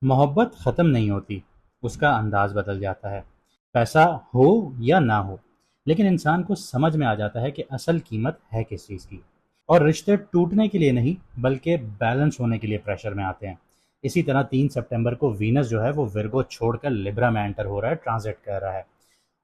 मोहब्बत ख़त्म नहीं होती, उसका अंदाज़ बदल जाता है। पैसा हो या ना हो, लेकिन इंसान को समझ में आ जाता है कि असल कीमत है किस चीज़ की। और रिश्ते टूटने के लिए नहीं, बल्कि बैलेंस होने के लिए प्रेशर में आते हैं। इसी तरह 3 सितंबर को वीनस जो है वो विर्गो छोड़कर लिब्रा में एंटर हो रहा है, ट्रांजिट कर रहा है।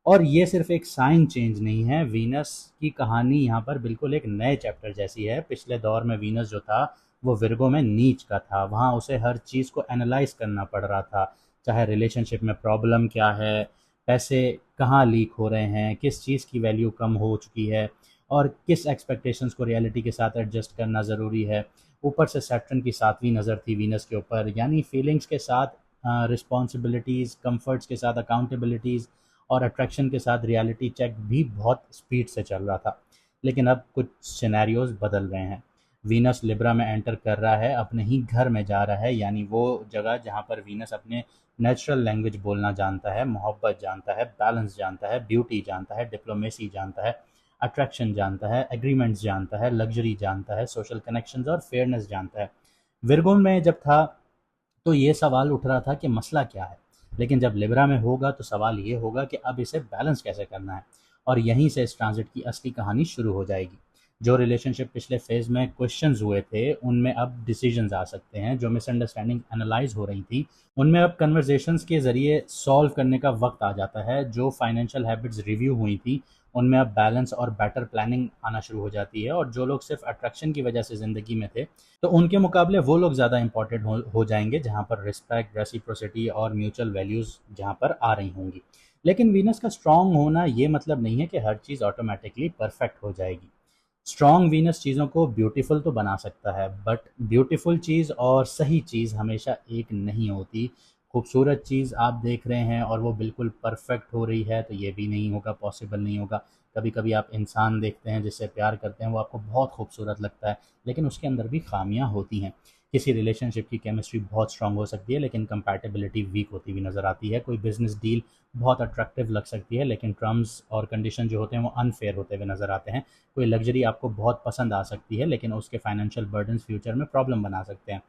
और ये सिर्फ एक साइन चेंज नहीं है, वीनस की कहानी यहाँ पर बिल्कुल एक नए चैप्टर जैसी है। पिछले दौर में वीनस जो था वो विर्गो में नीच का था, वहाँ उसे हर चीज़ को एनालाइज करना पड़ रहा था। चाहे रिलेशनशिप में प्रॉब्लम क्या है, पैसे कहाँ लीक हो रहे हैं, किस चीज़ की वैल्यू कम हो चुकी है, और किस एक्सपेक्टेशंस को रियलिटी के साथ एडजस्ट करना ज़रूरी है। ऊपर से सैटर्न की सातवीं नज़र थी वीनस के ऊपर, यानी फीलिंग्स के साथ रिस्पॉन्सिबिलिटीज़, कंफर्ट्स के साथ अकाउंटेबिलिटीज़, और अट्रैक्शन के साथ रियलिटी चेक भी बहुत स्पीड से चल रहा था। लेकिन अब कुछ सिनेरियोज बदल रहे हैं। वीनस लिब्रा में एंटर कर रहा है, अपने ही घर में जा रहा है, यानी वो जगह जहाँ पर वीनस अपने नेचुरल लैंग्वेज बोलना जानता है, मोहब्बत जानता है, बैलेंस जानता है, ब्यूटी जानता है, डिप्लोमेसी जानता है, अट्रैक्शन जानता है, एग्रीमेंट्स जानता है, लग्जरी जानता है, सोशल कनेक्शंस और फेयरनेस जानता है। विरगोन में जब था तो ये सवाल उठ रहा था कि मसला क्या है, लेकिन जब लिब्रा में होगा तो सवाल ये होगा कि अब इसे बैलेंस कैसे करना है। और यहीं से इस ट्रांजिट की असली कहानी शुरू हो जाएगी। जो रिलेशनशिप पिछले फेज में क्वेश्चंस हुए थे, उनमें अब डिसीजंस आ सकते हैं। जो मिसअंडरस्टैंडिंग एनालाइज हो रही थी, उनमें अब कन्वर्जेशंस के ज़रिए सॉल्व करने का वक्त आ जाता है। जो फाइनेंशियल हैबिट्स रिव्यू हुई थी, उनमें अब बैलेंस और बेटर प्लानिंग आना शुरू हो जाती है। और जो लोग सिर्फ अट्रैक्शन की वजह से ज़िंदगी में थे, तो उनके मुकाबले वो लोग ज़्यादा इंपॉर्टेंट हो जाएंगे, जहाँ पर रिस्पेक्ट, रेसिप्रोसिटी और म्यूचुअल वैल्यूज़ जहाँ पर आ रही होंगी। लेकिन वीनस का स्ट्रांग होना ये मतलब नहीं है कि हर चीज़ ऑटोमेटिकली परफेक्ट हो जाएगी। स्ट्रॉन्ग वीनस चीज़ों को ब्यूटीफुल तो बना सकता है, बट ब्यूटीफुल चीज़ और सही चीज़ हमेशा एक नहीं होती। खूबसूरत चीज़ आप देख रहे हैं और वो बिल्कुल परफेक्ट हो रही है, तो ये भी नहीं होगा, पॉसिबल नहीं होगा। कभी कभी आप इंसान देखते हैं जिससे प्यार करते हैं, वो आपको बहुत खूबसूरत लगता है, लेकिन उसके अंदर भी खामियां होती हैं। किसी रिलेशनशिप की केमिस्ट्री बहुत स्ट्रांग हो सकती है, लेकिन कंपैटिबिलिटी वीक होती हुई नज़र आती है। कोई बिजनेस डील बहुत अट्रैक्टिव लग सकती है, लेकिन टर्म्स और कंडीशन जो होते हैं वो अनफेयर होते हुए नज़र आते हैं। कोई लग्जरी आपको बहुत पसंद आ सकती है, लेकिन उसके फाइनेंशियल बर्डन्स फ्यूचर में प्रॉब्लम बना सकते हैं।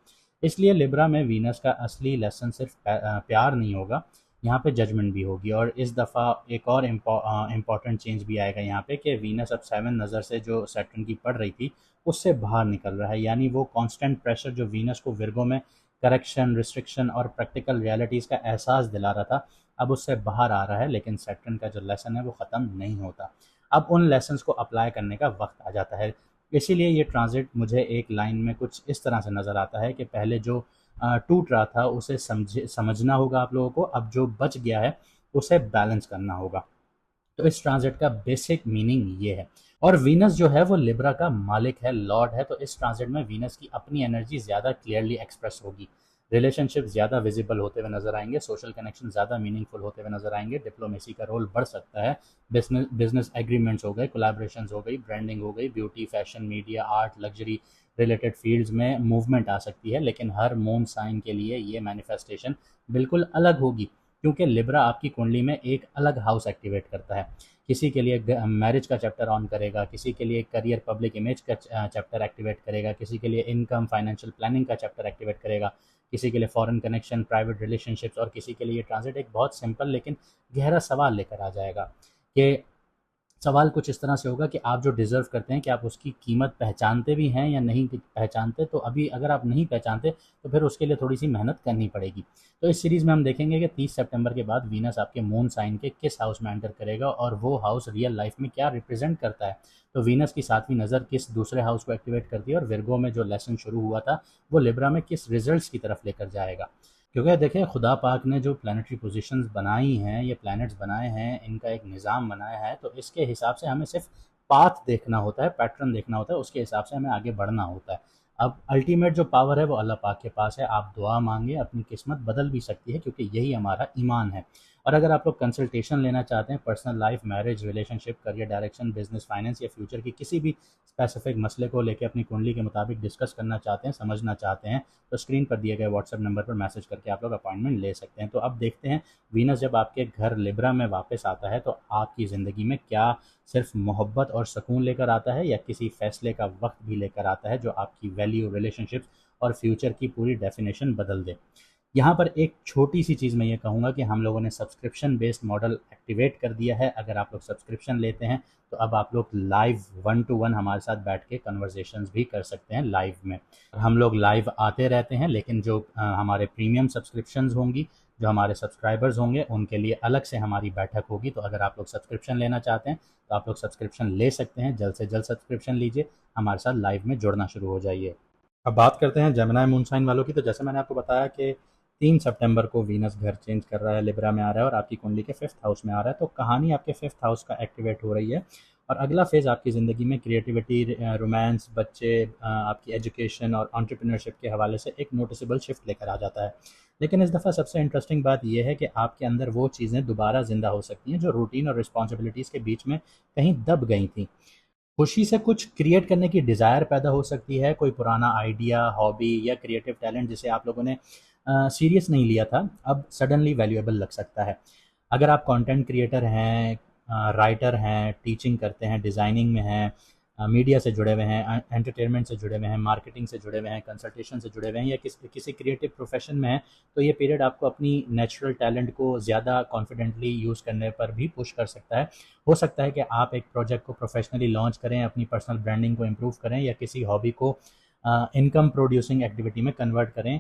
इसलिए लिब्रा में वीनस का असली लेसन सिर्फ प्यार नहीं होगा, यहाँ पे जजमेंट भी होगी। और इस दफ़ा एक और इम्पॉर्टेंट चेंज भी आएगा यहाँ पे, कि वीनस अब 7 नज़र से जो सैटर्न की पड़ रही थी उससे बाहर निकल रहा है। यानी वो कांस्टेंट प्रेशर जो वीनस को विर्गो में करेक्शन, रिस्ट्रिक्शन और प्रैक्टिकल रियलिटीज़ का एहसास दिला रहा था, अब उससे बाहर आ रहा है। लेकिन सैटर्न का जो लेसन है वो ख़त्म नहीं होता। अब उन लेसन्स को अप्लाई करने का वक्त आ जाता है। इसीलिए ये ट्रांजिट मुझे एक लाइन में कुछ इस तरह से नज़र आता है कि पहले जो टूट रहा था उसे समझना होगा आप लोगों को, अब जो बच गया है उसे बैलेंस करना होगा। तो इस ट्रांजिट का बेसिक मीनिंग ये है। और वीनस जो है वो लिब्रा का मालिक है, लॉर्ड है, तो इस ट्रांजिट में वीनस की अपनी एनर्जी ज़्यादा क्लियरली एक्सप्रेस होगी। रिलेशनशिप ज़्यादा विजिबल होते हुए नजर आएंगे, सोशल कनेक्शन ज़्यादा मीनिंगफुल होते हुए नजर आएंगे, डिप्लोमेसी का रोल बढ़ सकता है। बिजनेस बिजनेस एग्रीमेंट्स हो गए, कोलैबोरेशन हो गई, ब्रांडिंग हो गई, beauty, fashion, media, art, luxury related fields में मूवमेंट आ सकती है। लेकिन हर मून साइन के लिए ये मैनिफेस्टेशन बिल्कुल अलग होगी, क्योंकि लिब्रा आपकी कुंडली में एक अलग हाउस एक्टिवेट करता है। किसी के लिए मैरिज का चैप्टर ऑन करेगा, किसी के लिए करियर, पब्लिक इमेज का चैप्टर एक्टिवेट करेगा, किसी के लिए इनकम, फाइनेंशियल प्लानिंग का चैप्टर एक्टिवेट करेगा, किसी के लिए फॉरेन कनेक्शन, प्राइवेट रिलेशनशिप्स, और किसी के लिए ट्रांजिट एक बहुत सिंपल लेकिन गहरा सवाल लेकर आ जाएगा। कि सवाल कुछ इस तरह से होगा कि आप जो डिज़र्व करते हैं, क्या आप उसकी कीमत पहचानते भी हैं या नहीं पहचानते? तो अभी अगर आप नहीं पहचानते, तो फिर उसके लिए थोड़ी-सी मेहनत करनी पड़ेगी। तो इस सीरीज़ में हम देखेंगे कि 30 सितंबर के बाद वीनस आपके मून साइन के किस हाउस में एंटर करेगा, और वो हाउस रियल लाइफ़ में क्या रिप्रेज़ेंट करता है। तो वीनस की 7वीं नज़र किस दूसरे हाउस को एक्टिवेट करती है, और विर्गो में जो लेसन शुरू हुआ था, वो लिब्रा में किस रिज़ल्ट्स की तरफ लेकर जाएगा। क्योंकि देखिए, खुदा पाक ने जो प्लानिटरी पोजीशंस बनाई हैं, ये प्लैनेट्स बनाए हैं, इनका एक निज़ाम बनाया है, तो इसके हिसाब से हमें सिर्फ पाथ देखना होता है, पैटर्न देखना होता है, उसके हिसाब से हमें आगे बढ़ना होता है। अब अल्टीमेट जो पावर है वो अल्लाह पाक के पास है। आप दुआ मांगे, अपनी किस्मत बदल भी सकती है, क्योंकि यही हमारा ईमान है। और अगर आप लोग कंसल्टेशन लेना चाहते हैं, personal life, marriage, relationship, career direction, business, finance या फ्यूचर की किसी भी स्पेसिफिक मसले को लेकर अपनी कुंडली के मुताबिक डिस्कस करना चाहते हैं, समझना चाहते हैं, तो स्क्रीन पर दिए गए व्हाट्सएप नंबर पर मैसेज करके आप लोग अपॉइंटमेंट ले सकते हैं। तो अब देखते हैं, वीनस जब आपके घर लिब्रा में वापस आता है, तो आपकी ज़िंदगी में क्या सिर्फ मोहब्बत और सुकून लेकर आता है, या किसी फैसले का वक्त भी लेकर आता है जो आपकी वैल्यू, रिलेशनशिप्स और फ्यूचर की पूरी डेफिनेशन बदल दे। यहाँ पर एक छोटी-सी चीज़ मैं ये कहूँगा कि हम लोगों ने सब्सक्रिप्शन बेस्ड मॉडल एक्टिवेट कर दिया है। अगर आप लोग सब्सक्रिप्शन लेते हैं, तो अब आप लोग लाइव 1 टू 1 हमारे साथ बैठ के कन्वर्सेशंस भी कर सकते हैं लाइव में। हम लोग लाइव आते रहते हैं, लेकिन जो हमारे प्रीमियम सब्सक्रिप्शंस होंगी, जो हमारे सब्सक्राइबर्स होंगे, उनके लिए अलग से हमारी बैठक होगी। तो अगर आप लोग सब्सक्रिप्शन लेना चाहते हैं, तो आप लोग सब्सक्रिप्शन ले सकते हैं। जल्द से जल्द सब्सक्रिप्शन लीजिए, हमारे साथ लाइव में जुड़ना शुरू हो जाइए। अब बात करते हैं जेमिनी मूनशाइन वालों की। तो जैसे मैंने आपको बताया कि 3 सितंबर को वीनस घर चेंज कर रहा है, लिब्रा में आ रहा है और आपकी कुंडली के 5th हाउस में आ रहा है। तो कहानी आपके 5th हाउस का एक्टिवेट हो रही है और अगला फेज़ आपकी ज़िंदगी में क्रिएटिविटी, रोमांस, बच्चे, आपकी एजुकेशन और एंटरप्रेन्योरशिप के हवाले से एक नोटिसेबल शिफ्ट लेकर आ जाता है। लेकिन इस दफ़ा सबसे इंटरेस्टिंग बात यह है कि आपके अंदर वो चीज़ें दोबारा ज़िंदा हो सकती हैं जो रूटीन और रिस्पॉन्सिबिलिटीज़ के बीच में कहीं दब गई थी। खुशी से कुछ क्रिएट करने की डिज़ायर पैदा हो सकती है, कोई पुराना आइडिया, हॉबी या क्रिएटिव टैलेंट जिसे आप लोगों ने सीरियस नहीं लिया था, अब सडनली वैल्यूएबल लग सकता है। अगर आप कंटेंट क्रिएटर हैं, राइटर हैं, टीचिंग करते हैं, डिज़ाइनिंग में हैं, मीडिया से जुड़े हुए हैं, एंटरटेनमेंट से जुड़े हुए हैं, मार्केटिंग से जुड़े हुए हैं, कंसल्टेशन से जुड़े हुए हैं या किसी क्रिएटिव प्रोफेशन में हैं, तो ये पीरियड आपको अपनी नेचुरल टैलेंट को ज़्यादा कॉन्फिडेंटली यूज़ करने पर भी पुश कर सकता है। हो सकता है कि आप एक प्रोजेक्ट को प्रोफेशनली लॉन्च करें, अपनी पर्सनल ब्रांडिंग को इम्प्रूव करें या किसी हॉबी को इनकम प्रोड्यूसिंग एक्टिविटी में कन्वर्ट करें।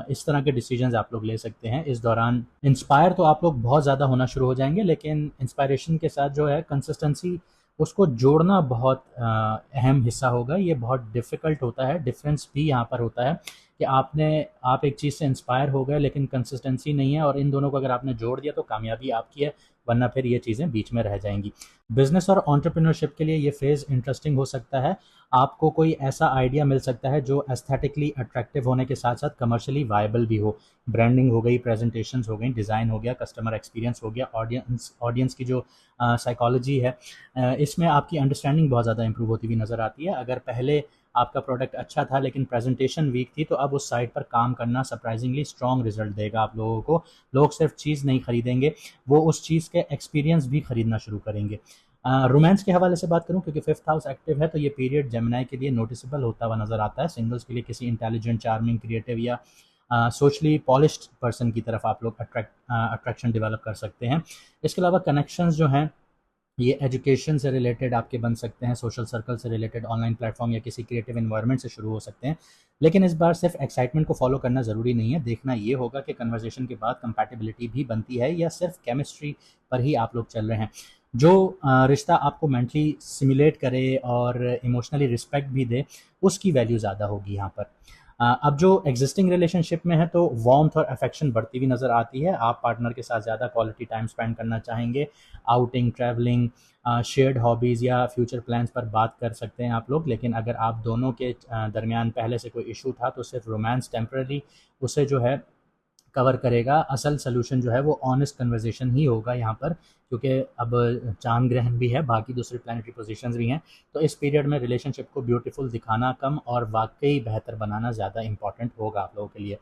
इस तरह के डिसीजंस आप लोग ले सकते हैं इस दौरान। इंस्पायर तो आप लोग बहुत ज़्यादा होना शुरू हो जाएंगे, लेकिन इंस्पायरेशन के साथ जो है कंसिस्टेंसी, उसको जोड़ना बहुत अहम हिस्सा होगा। ये बहुत डिफ़िकल्ट होता है। डिफरेंस भी यहाँ पर होता है कि आप एक चीज़ से इंस्पायर हो गए लेकिन कंसिस्टेंसी नहीं है, और इन दोनों को अगर आपने जोड़ दिया तो कामयाबी आपकी है, वरना फिर ये चीज़ें बीच में रह जाएंगी। बिजनेस और एंटरप्रेन्योरशिप के लिए ये फेज़ इंटरेस्टिंग हो सकता है। आपको कोई ऐसा आइडिया मिल सकता है जो एस्थेटिकली अट्रैक्टिव होने के साथ साथ कमर्शियली वायबल भी हो। ब्रांडिंग हो गई, प्रेजेंटेशंस हो गई, डिज़ाइन हो गया, कस्टमर एक्सपीरियंस हो गया, ऑडियंस ऑडियंस की जो साइकोलॉजी है, इसमें आपकी अंडरस्टैंडिंग बहुत ज़्यादा इंप्रूव होती हुई नज़र आती है। अगर पहले आपका प्रोडक्ट अच्छा था लेकिन प्रेजेंटेशन वीक थी, तो अब उस साइट पर काम करना सरप्राइजिंगली स्ट्रॉन्ग रिजल्ट देगा आप लोगों को। लोग सिर्फ चीज़ नहीं खरीदेंगे, वो उस चीज़ के एक्सपीरियंस भी खरीदना शुरू करेंगे। रोमांस के हवाले से बात करूं, क्योंकि 5th हाउस एक्टिव है, तो ये पीरियड जेमिनी के लिए नोटिसेबल होता हुआ नज़र आता है। सिंगल्स के लिए किसी इंटेलिजेंट, चार्मिंग, क्रिएटिव या सोशली पॉलिश्ड पर्सन की तरफ आप लोग अट्रैक्शन डेवलप कर सकते हैं। इसके अलावा कनेक्शंस जो हैं, ये एजुकेशन से रिलेटेड आपके बन सकते हैं, सोशल सर्कल से रिलेटेड, ऑनलाइन प्लेटफॉर्म या किसी क्रिएटिव एनवायरनमेंट से शुरू हो सकते हैं। लेकिन इस बार सिर्फ एक्साइटमेंट को फॉलो करना ज़रूरी नहीं है। देखना ये होगा कि कन्वर्सेशन के बाद कंपैटिबिलिटी भी बनती है या सिर्फ केमिस्ट्री पर ही आप लोग चल रहे हैं। जो रिश्ता आपको मेंटली सिमुलेट करे और इमोशनली रिस्पेक्ट भी दे, उसकी वैल्यू ज़्यादा होगी यहाँ पर। अब जो एग्जिस्टिंग रिलेशनशिप में है, तो वार्मथ और अफेक्शन बढ़ती हुई नज़र आती है। आप पार्टनर के साथ ज़्यादा क्वालिटी टाइम स्पेंड करना चाहेंगे। आउटिंग, ट्रैवलिंग, शेयर्ड हॉबीज़ या फ्यूचर प्लान्स पर बात कर सकते हैं आप लोग। लेकिन अगर आप दोनों के दरमियान पहले से कोई इशू था, तो सिर्फ रोमांस टेम्पररी उसे जो है कवर करेगा। असल सॉल्यूशन जो है वो ऑनेस्ट कन्वर्सेशन ही होगा यहाँ पर, क्योंकि अब चांद ग्रहण भी है, बाकी दूसरी प्लानिटरी पोजीशंस भी हैं। तो इस पीरियड में रिलेशनशिप को ब्यूटीफुल दिखाना कम और वाकई बेहतर बनाना ज़्यादा इंपॉर्टेंट होगा आप लोगों के लिए।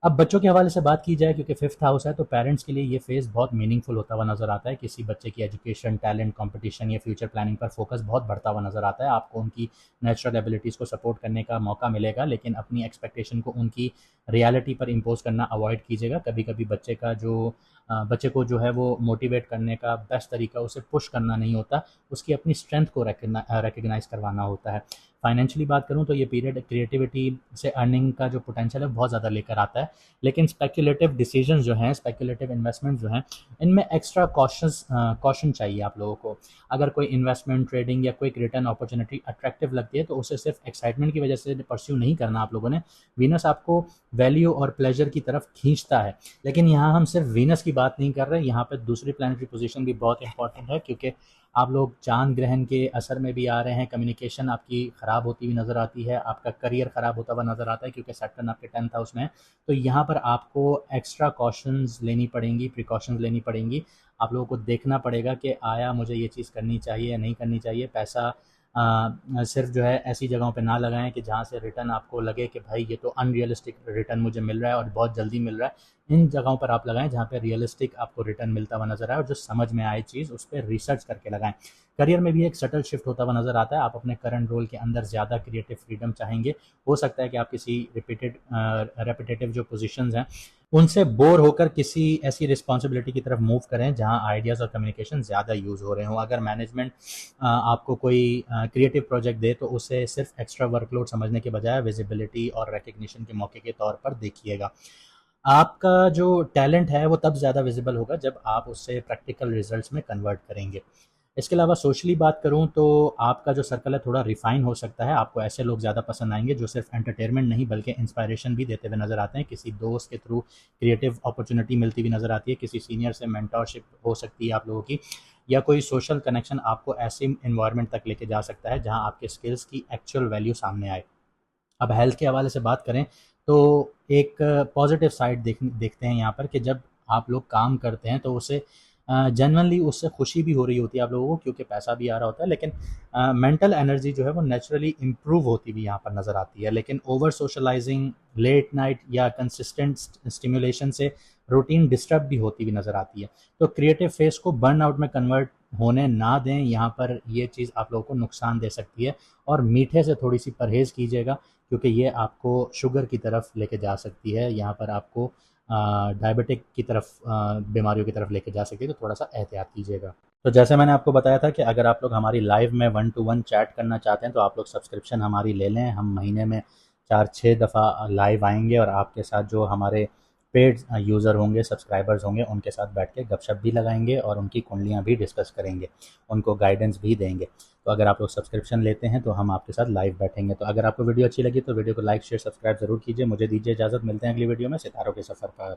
अब बच्चों के हवाले से बात की जाए, क्योंकि 5th हाउस है, तो पेरेंट्स के लिए ये फेज़ बहुत मीनिंगफुल होता हुआ नज़र आता है। किसी बच्चे की एजुकेशन, टैलेंट, कंपटीशन या फ्यूचर प्लानिंग पर फोकस बहुत बढ़ता हुआ नज़र आता है। आपको उनकी नेचुरल एबिलिटीज़ को सपोर्ट करने का मौका मिलेगा, लेकिन अपनी एक्सपेक्टेशन को उनकी रियलिटी पर इम्पोज करना अवॉइड कीजिएगा। कभी कभी बच्चे को जो है वो मोटिवेट करने का बेस्ट तरीका उसे पुश करना नहीं होता, उसकी अपनी स्ट्रेंथ को रिकग्नाइज करवाना होता है। फाइनेंशियली बात करूं, तो ये पीरियड क्रिएटिविटी से अर्निंग का जो पोटेंशियल है बहुत ज़्यादा लेकर आता है। लेकिन स्पेकुलेटिव डिसीजन जो हैं, स्पेकुलेटिव इन्वेस्टमेंट जो हैं, इनमें एक्स्ट्रा कॉशन चाहिए आप लोगों को। अगर कोई इन्वेस्टमेंट, ट्रेडिंग या कोई रिटर्न अपॉर्चुनिटी अट्रैक्टिव लगती है, तो उसे सिर्फ एक्साइटमेंट की वजह से परस्यू नहीं करना आप लोगों ने। वीनस आपको वैल्यू और प्लेजर की तरफ खींचता है। लेकिन यहाँ हम सिर्फ वीनस की बात नहीं कर रहे, यहाँ पर दूसरी प्लानिटरी पोजीशन भी बहुत इंपॉर्टेंट है, क्योंकि आप लोग चांद ग्रहण के असर में भी आ रहे हैं। कम्युनिकेशन आपकी ख़राब होती हुई नज़र आती है, आपका करियर ख़राब होता हुआ नज़र आता है, क्योंकि सैटर्न आपके 10th हाउस में है। तो यहाँ पर आपको एक्स्ट्रा कॉशंस लेनी पड़ेंगी, प्रिकॉशंस लेनी पड़ेंगी। आप लोगों को देखना पड़ेगा कि आया मुझे ये चीज़ करनी चाहिए या नहीं करनी चाहिए। पैसा सिर्फ जो है ऐसी जगहों पे ना लगाएं कि जहाँ से रिटर्न आपको लगे कि भाई ये तो अनरियलिस्टिक रिटर्न मुझे मिल रहा है और बहुत जल्दी मिल रहा है। इन जगहों पर आप लगाएं जहाँ पे रियलिस्टिक आपको रिटर्न मिलता हुआ नजर आए और जो समझ में आए चीज़ उस पर रिसर्च करके लगाएं। करियर में भी एक सटल शिफ्ट होता हुआ नजर आता है। आप अपने करंट रोल के अंदर ज़्यादा क्रिएटिव फ्रीडम चाहेंगे। हो सकता है कि आप किसी रेपिटेटिव जो पोजीशंस हैं उनसे बोर होकर किसी ऐसी रिस्पॉन्सिबिलिटी की तरफ मूव करें जहां आइडियाज़ और कम्युनिकेशन ज़्यादा यूज़ हो रहे हों। अगर मैनेजमेंट आपको कोई क्रिएटिव प्रोजेक्ट दे तो उसे सिर्फ एक्स्ट्रा वर्कलोड समझने के बजाय विजिबिलिटी और रिकग्निशन के मौके के तौर पर देखिएगा। आपका जो टैलेंट है वो तब ज़्यादा विजिबल होगा जब आप उससे प्रैक्टिकल रिजल्ट्स में कन्वर्ट करेंगे। इसके अलावा सोशली बात करूँ तो आपका जो सर्कल है थोड़ा रिफाइन हो सकता है। आपको ऐसे लोग ज़्यादा पसंद आएंगे जो सिर्फ एंटरटेनमेंट नहीं बल्कि इंस्पायरेशन भी देते हुए नज़र आते हैं। किसी दोस्त के थ्रू क्रिएटिव अपॉर्चुनिटी मिलती हुई नज़र आती है, किसी सीनियर से मेंटरशिप हो सकती है आप लोगों की, या कोई सोशल कनेक्शन आपको ऐसे इन्वायरमेंट तक लेके जा सकता है जहां आपके स्किल्स की एक्चुअल वैल्यू सामने आए। अब हेल्थ के हवाले से बात करें तो एक पॉजिटिव साइड देखते हैं यहाँ पर कि जब आप लोग काम करते हैं तो उसे जेनवनली उससे खुशी भी हो रही होती है आप लोगों को, क्योंकि पैसा भी आ रहा होता है, लेकिन मेंटल एनर्जी जो है वो नेचुरली इम्प्रूव होती भी यहाँ पर नज़र आती है। लेकिन ओवर सोशलाइजिंग, लेट नाइट या कंसिस्टेंट स्टिमुलेशन से रूटीन डिस्टर्ब भी होती हुई नज़र आती है। तो क्रिएटिव फेस को बर्नआउट में कन्वर्ट होने ना दें। यहाँ पर ये चीज़ आप लोगों को नुकसान दे सकती है। और मीठे से थोड़ी सी परहेज़ कीजिएगा क्योंकि ये आपको शुगर की तरफ लेके जा सकती है। यहाँ पर आपको डायबिटिक की तरफ बीमारियों की तरफ लेके जा सकती है, तो थोड़ा सा एहतियात कीजिएगा। तो जैसे मैंने आपको बताया था कि अगर आप लोग हमारी लाइव में 1-to-1 चैट करना चाहते हैं तो आप लोग सब्सक्रिप्शन हमारी ले लें। हम महीने में 4-6 दफ़ा लाइव आएंगे और आपके साथ जो हमारे पेड यूज़र होंगे, सब्सक्राइबर्स होंगे, उनके साथ बैठ के गपशप भी लगाएंगे और उनकी कुंडलियाँ भी डिस्कस करेंगे, उनको गाइडेंस भी देंगे। तो अगर आप लोग सब्सक्रिप्शन लेते हैं तो हम आपके साथ लाइव बैठेंगे। तो अगर आपको वीडियो अच्छी लगी तो वीडियो को लाइक शेयर सब्सक्राइब ज़रूर कीजिए। मुझे दीजिए इजाज़त, मिलते हैं अगली वीडियो में सितारों के सफ़र पर।